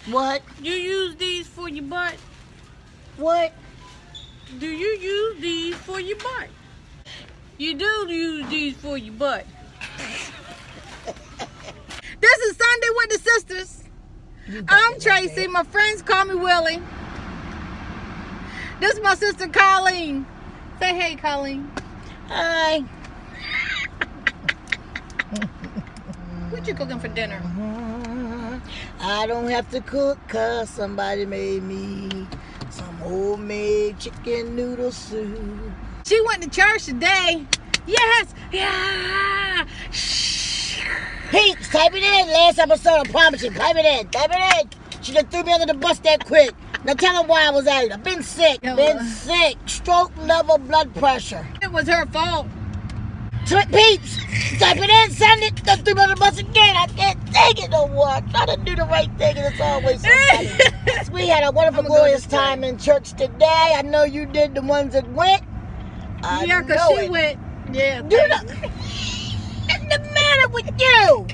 What? You use these for your butt? What? Do you use these for your butt? You do use these for your butt. This is Sunday with the Sisters. I'm Tracy. My friends call me Willie. This is my sister Colleen. Say hey, Colleen. Hi. What you cooking for dinner? I don't have to cook because somebody made me some homemade chicken noodle soup. She went to church today. Yes. Yeah. Pete, type it in. Last episode, I promise you. Type it in. Type it in. She just threw me under the bus that quick. Now tell them why I was out. I've been sick. Stroke level blood pressure. It was her fault. Peeps, type it in, send it. Just threw me under the bus again. I can't take it no more. I try to do the right thing and it's always somebody. We had a wonderful, glorious time in church today. I know you did, the ones that went. Yeah, because she went. Yeah. What's the matter with you?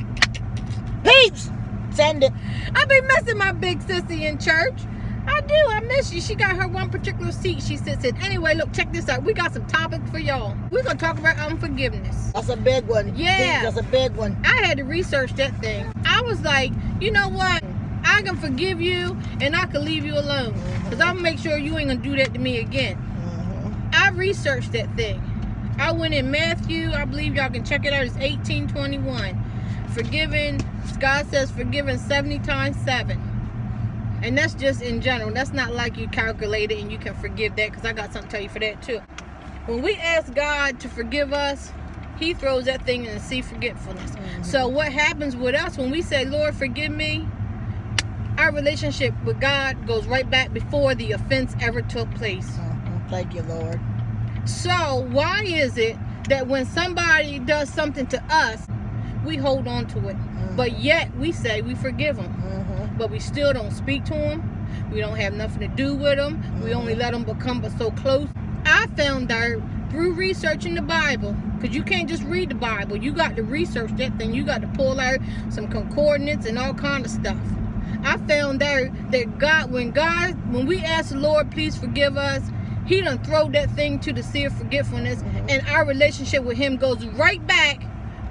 Peeps, send it. I be missing my big sissy in church. I do. I miss you. She got her one particular seat she sits in. Anyway, look, check this out. We got some topics for y'all. We're going to talk about unforgiveness. That's a big one. Yeah. Peeps, that's a big one. I had to research that thing. I was like, you know what? I can forgive you and I can leave you alone. Because I'm going to make sure you ain't going to do that to me again. I researched that thing. I went in Matthew, I believe y'all can check it out, it's 18:21. Forgiven, God says forgiven 70 times 7. And that's just in general. That's not like you calculate it and you can forgive that, because I got something to tell you for that too. When we ask God to forgive us, He throws that thing in the sea of forgetfulness. So what happens with us when we say, Lord, forgive me, our relationship with God goes right back before the offense ever took place. Thank you, Lord. So why is it that when somebody does something to us, we hold on to it, but yet we say we forgive them, but we still don't speak to them, we don't have nothing to do with them, we only let them become but so close? I found out through researching the Bible, because you can't just read the Bible, you got to research that thing, you got to pull out some concordance and all kind of stuff. I found out that when we ask the Lord, please forgive us, He done throw that thing to the sea of forgetfulness, and our relationship with Him goes right back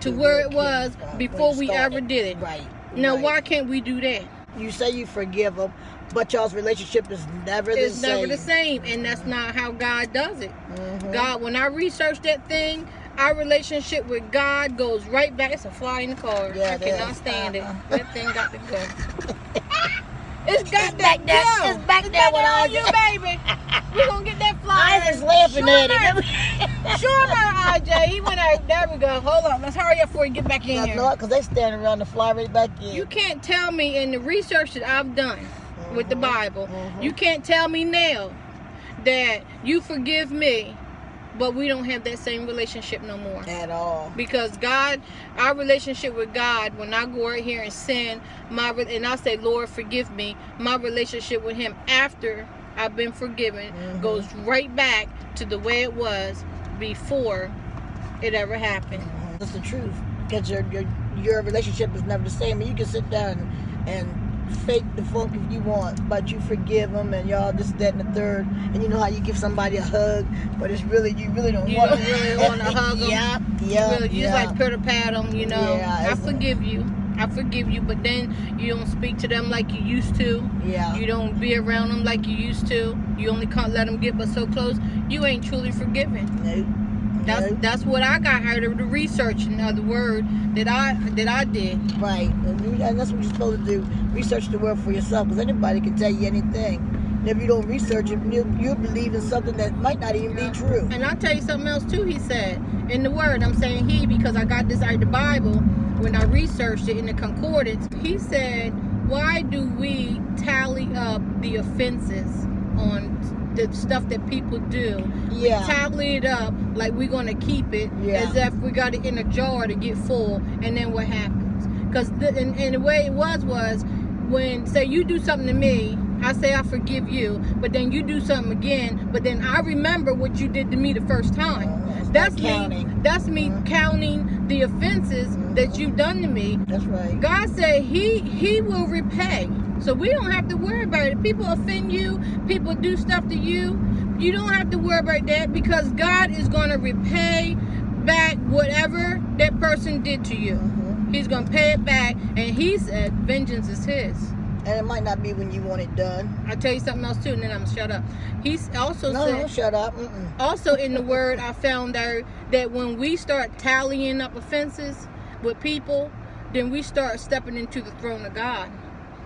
to where it was before we ever did it. Right. Now, why can't we do that? You say you forgive them, but y'all's relationship is never the same. It's never the same, and that's not how God does it. God, when I researched that thing, our relationship with God goes right back. It's a fly in the car. Yeah, I cannot stand it. That thing got to go. It's back there. It's back there with all you, baby. We're going to get that fly. I was laughing at it. Sure about IJ. He went out. There we go. Hold on. Let's hurry up before you get back in here. No, because they standing around to fly right back in. You can't tell me in the research that I've done with the Bible, you can't tell me now that you forgive me, but we don't have that same relationship no more. At all. Because God, our relationship with God, when I go out here and sin, and I say, Lord, forgive me, my relationship with Him after I've been forgiven goes right back to the way it was before it ever happened. That's the truth. Because your relationship is never the same. And you can sit down and fake the funk if you want, but you forgive them and y'all this, that, and the third, and you know how you give somebody a hug, but it's really, you really don't want to hug them. You just like put a pat them, you know. I forgive you, but then you don't speak to them like you used to. You don't be around them like you used to. You only can't let them get but so close. You ain't truly forgiven. That's what I got out of the research, in other words, that I did. Right, and that's what you're supposed to do. Research the word for yourself, because anybody can tell you anything. And if you don't research it, you'll believe in something that might not even be true. And I'll tell you something else too. He said in the word, I'm saying he because I got this out of the Bible when I researched it in the concordance. He said, why do we tally up the offenses on the stuff that people do? We tally it up like we're going to keep it as if we got it in a jar to get full, and then what happens? Because and the way it was when, say, you do something to me, I say I forgive you, but then you do something again, but then I remember what you did to me the first time. That's me counting the offenses that you've done to me. That's right. God said he will repay. So we don't have to worry about it. People offend you, people do stuff to you. You don't have to worry about that, because God is going to repay back whatever that person did to you. He's going to pay it back, and he said vengeance is his. And it might not be when you want it done. I'll tell you something else too, and then I'm going to shut up. He's also said... No, shut up. Also in the word, I found out that when we start tallying up offenses with people, then we start stepping into the throne of God.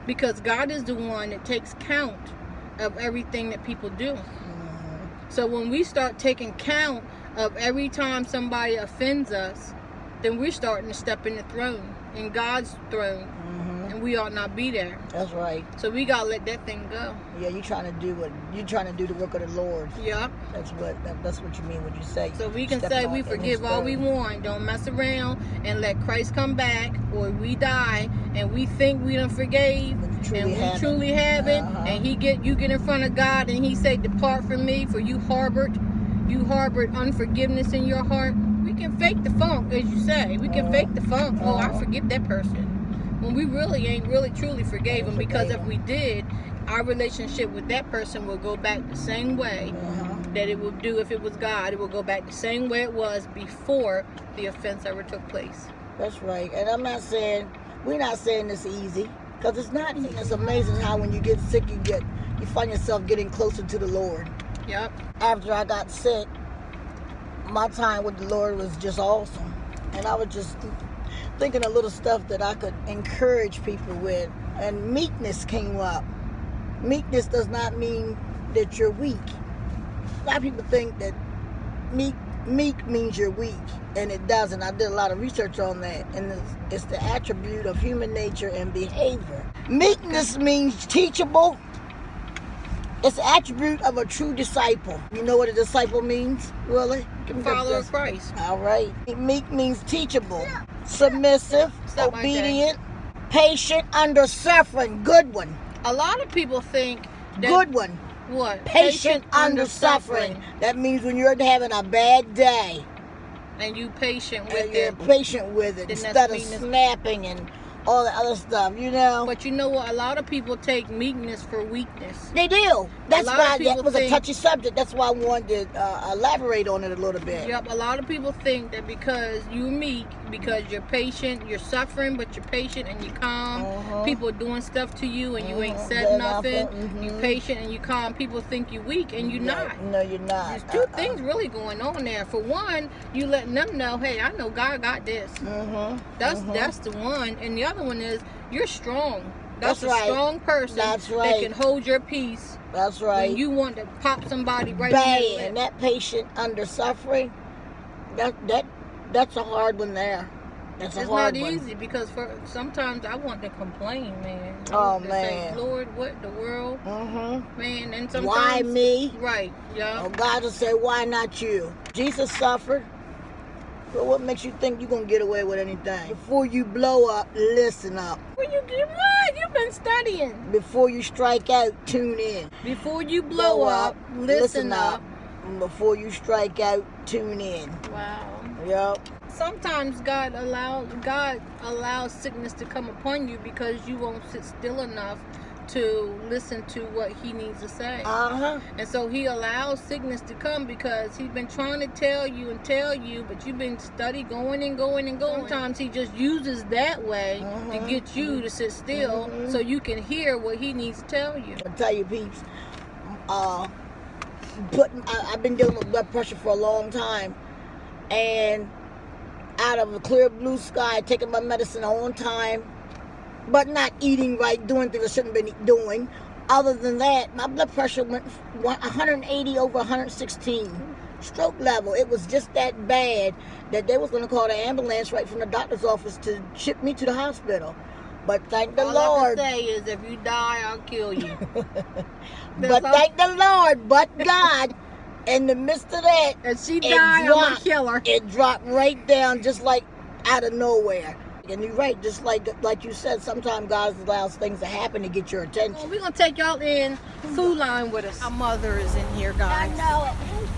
Because God is the one that takes count of everything that people do. So when we start taking count of every time somebody offends us, then we're starting to step in the throne, in God's throne. And we ought not be there. That's right. So we gotta let that thing go. Yeah, you're trying to do the work of the Lord. Yeah. That's what you mean when you say. So we can say we forgive all we want. Don't mess around and let Christ come back, or we die and we think we done forgave, and we truly haven't. And you get in front of God and He say, "Depart from me, for you harbored unforgiveness in your heart." We can fake the funk, as you say. We can fake the funk. Oh, I forgive that person. When we really ain't really truly forgave them, because if we did, our relationship with that person will go back the same way that it would do if it was God. It will go back the same way it was before the offense ever took place. That's right. And we're not saying this easy, because it's not easy. It's amazing how when you get sick, you find yourself getting closer to the Lord. Yep. After I got sick, my time with the Lord was just awesome. And I was just thinking of little stuff that I could encourage people with. And meekness came up. Meekness does not mean that you're weak. A lot of people think that meek means you're weak, and it doesn't. I did a lot of research on that, and it's the attribute of human nature and behavior. Meekness means teachable. It's the attribute of a true disciple. You know what a disciple means, Willie? Follower of Christ. All right. Meek means teachable, submissive, obedient, patient, under suffering. Good one. A lot of people think that... Good one. What? Patient under suffering. That means when you're having a bad day. And you patient with it. You're patient with it instead of snapping and all the other stuff, you know. But you know what? A lot of people take meekness for weakness. They do. That's why that was a touchy subject. That's why I wanted to elaborate on it a little bit. Yep. A lot of people think that because you're meek, because you're patient, you're suffering, but you're patient and you're calm. People are doing stuff to you and you ain't said nothing. You're patient and you're calm. People think you're weak and you're not. No, you're not. There's two things really going on there. For one, you letting them know, hey, I know God got this. That's the one. And the other one is you're strong. That's a strong person that can hold your peace. That's right. When you want to pop somebody right in the and that patient under suffering, that's a hard one there. It's not easy, because sometimes I want to complain, man. Oh, man. Say, Lord, what the world? Man, and sometimes... Why me? Right, yeah. Oh, God will say, why not you? Jesus suffered. But what makes you think you're going to get away with anything? Before you blow up, listen up. Before you do what? You've been studying. Before you strike out, tune in. Before you blow up, listen up. Before you strike out, tune in. Wow. Yep. Sometimes God allows sickness to come upon you because you won't sit still enough to listen to what He needs to say. And so He allows sickness to come because He's been trying to tell you, but you've been going and going. Sometimes He just uses that way to get you to sit still so you can hear what He needs to tell you. I'll tell you, peeps, I've been dealing with blood pressure for a long time, and out of a clear blue sky, taking my medicine on time, but not eating right, doing things I shouldn't have been doing. Other than that, my blood pressure went 180 over 116. Stroke level. It was just that bad that they was going to call the ambulance right from the doctor's office to ship me to the hospital. But thank the Lord. All I can say is, if you die, I'll kill you. But thank the Lord, but God, in the midst of that, if she died, I'm going to kill her. It dropped right down just like out of nowhere. And you're right, just like you said, sometimes God allows things to happen to get your attention. Well, we're going to take y'all in Food Line with us. Our mother is in here, guys. I know it.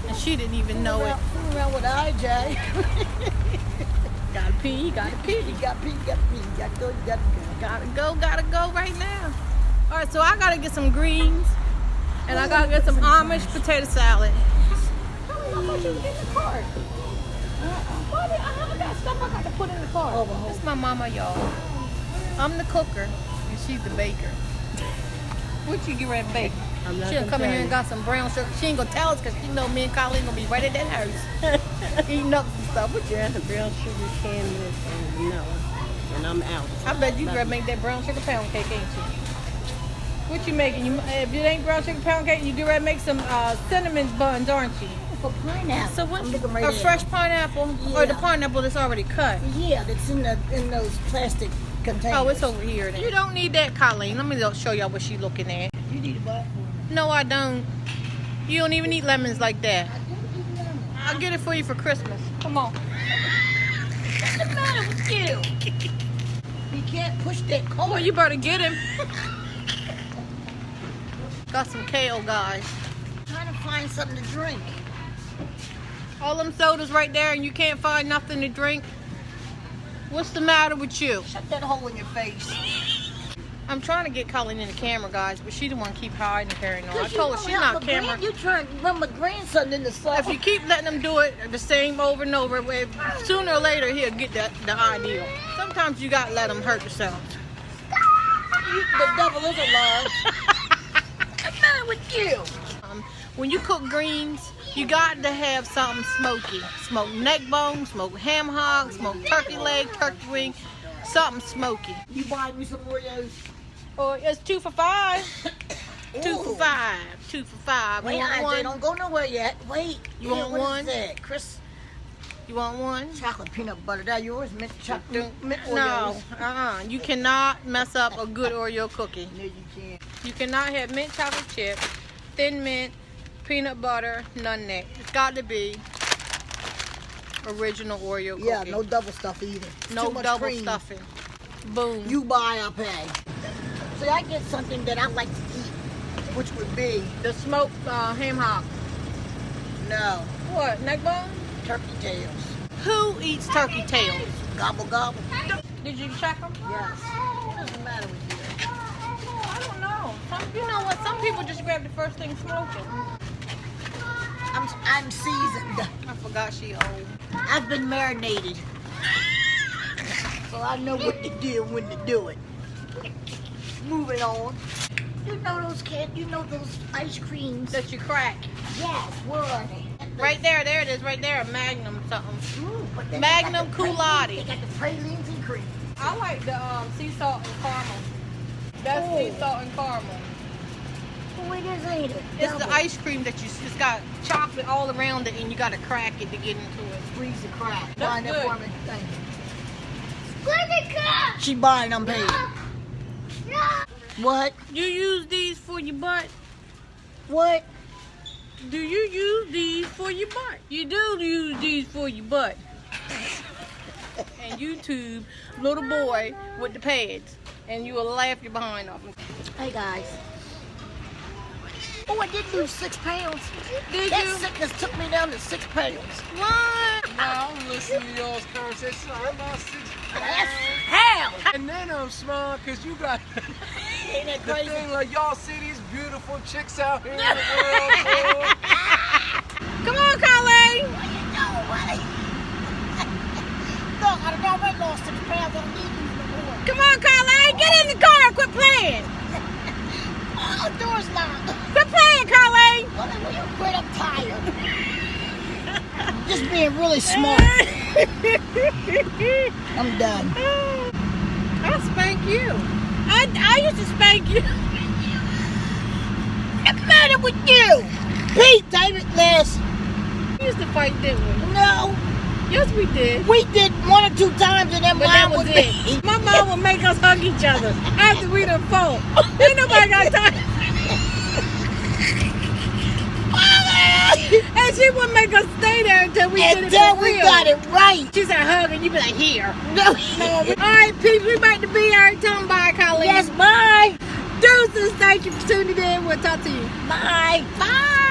And she didn't even know it. Fool around with IJ. Gotta pee, gotta pee. You gotta pee, you gotta pee. You gotta go, you gotta go. Gotta go right now. All right, so I gotta get some greens, and I gotta get some Amish potato salad. How much is in the cart? I got stuff I got to put in the cart. That's my mama, y'all. I'm the cooker, and she's the baker. What you get ready to bake? She'll come in here and got some brown sugar. She ain't gonna tell us because she know me and Colleen gonna be right at that house eating up some stuff. What you Got the brown sugar candy and vanilla, and I'm out. I bet you gonna make that brown sugar pound cake, ain't you? What you making? If it ain't brown sugar pound cake, you get ready to make some cinnamon buns, aren't you? For pineapple. So what? Right a fresh pineapple, or the pineapple that's already cut? Yeah, that's in those plastic containers. Oh, it's over here. Then. You don't need that, Colleen. Let me show y'all what she's looking at. You need a butt. No, I don't. You don't even eat lemons like that. I do eat lemons. I'll get it for you for Christmas. Come on. What's the matter with you? You can't push that cord. Well, you better get him. Got some kale, guys. Trying to find something to drink. All them sodas right there and you can't find nothing to drink? What's the matter with you? Shut that hole in your face. I'm trying to get Colleen in the camera, guys, but she the one keep hiding and carrying on. I told her she's not camera. You trying to run my grandson in the sun. If you keep letting him do it the same over and over, sooner or later he'll get the idea. Sometimes you gotta let him hurt themselves. The devil is a liar. What's the matter with you? When you cook greens, you got to have something smoky. Smoked neck bone, smoked ham hock, smoked turkey leg, turkey wing, something smoky. You buy me some Oreos? Oh, it's 2 for $5. 2 for $5. 2 for $5. Wait, they don't go nowhere yet. Wait. You want what one? Is that? Chris? You want one? Chocolate peanut butter. That yours? Mint chocolate. Mint No. Oreos. You cannot mess up a good Oreo cookie. No, you can't. You cannot have mint chocolate chip, thin mint, peanut butter, none of that. It's got to be original Oreo cookie. Yeah, no double stuff either. No Too much double cream. stuffing. Boom. You buy, I pay. See, I get something that I like to eat, which would be The smoked ham hock. no What? Neck bone? turkey tails. Who eats turkey tails? Gobble gobble. Did you check them? Yes. What does the matter with you? I don't know. You know what? Some people just grab the first thing smoking. I'm seasoned. I forgot she old. I've been marinated, so I know what to do and when to do it. Moving on. You know those ice creams That you crack. Yes, where are they? Right there. There it is. Right there. A Magnum something. Ooh, but they Magnum got the pralines- Culotte. They got the pralines and cream. I like the sea salt and caramel. That's sea salt and caramel. Oh, it is, ain't it? It's Double. the ice cream that it's got chocolate all around it, and you got to crack it to get into it. Squeeze the crack. That's Find that good. for me. Thank you. She buying, I'm paying. What? You use these for your butt? What? Do you use these for your butt? You do use these for your butt. And YouTube, little boy with the pads, and you will laugh your behind off. Hey guys. Oh, I did lose 6 pounds. Did That you? sickness took me down to 6 pounds. What? Now I'm listening to y'all's conversation. I lost 6 That's pounds. hell. And then I'm smart because you got Ain't that the crazy? thing like y'all see these beautiful chicks out here in the world. Come on, Colleen. What you doing, buddy? Look, I done already lost 6 pounds. I don't need these no more. Come on, Colleen. Get in the car. Quit playing. Oh, door's locked. Quit playing, Colleen. Well, then will you quit? I'm tired. Just being really smart. I'm done. I'll spank you. I used to spank you. What's the matter with you? Pete, David, Les. We used to fight, didn't we? No, Yes, we did. we did 1 or 2 times and then But that mine was would it. be. My mom would make us hug each other after we done fought. Ain't nobody got time. And she would make us stay there until we did And it then for we real. got it right. She said hug and you be like, here. No. No, all right, peeps, we about to be here. Tell them bye, Colleen. Yes, bye. Deuces, thank you for tuning in. We'll talk to you. Bye. Bye.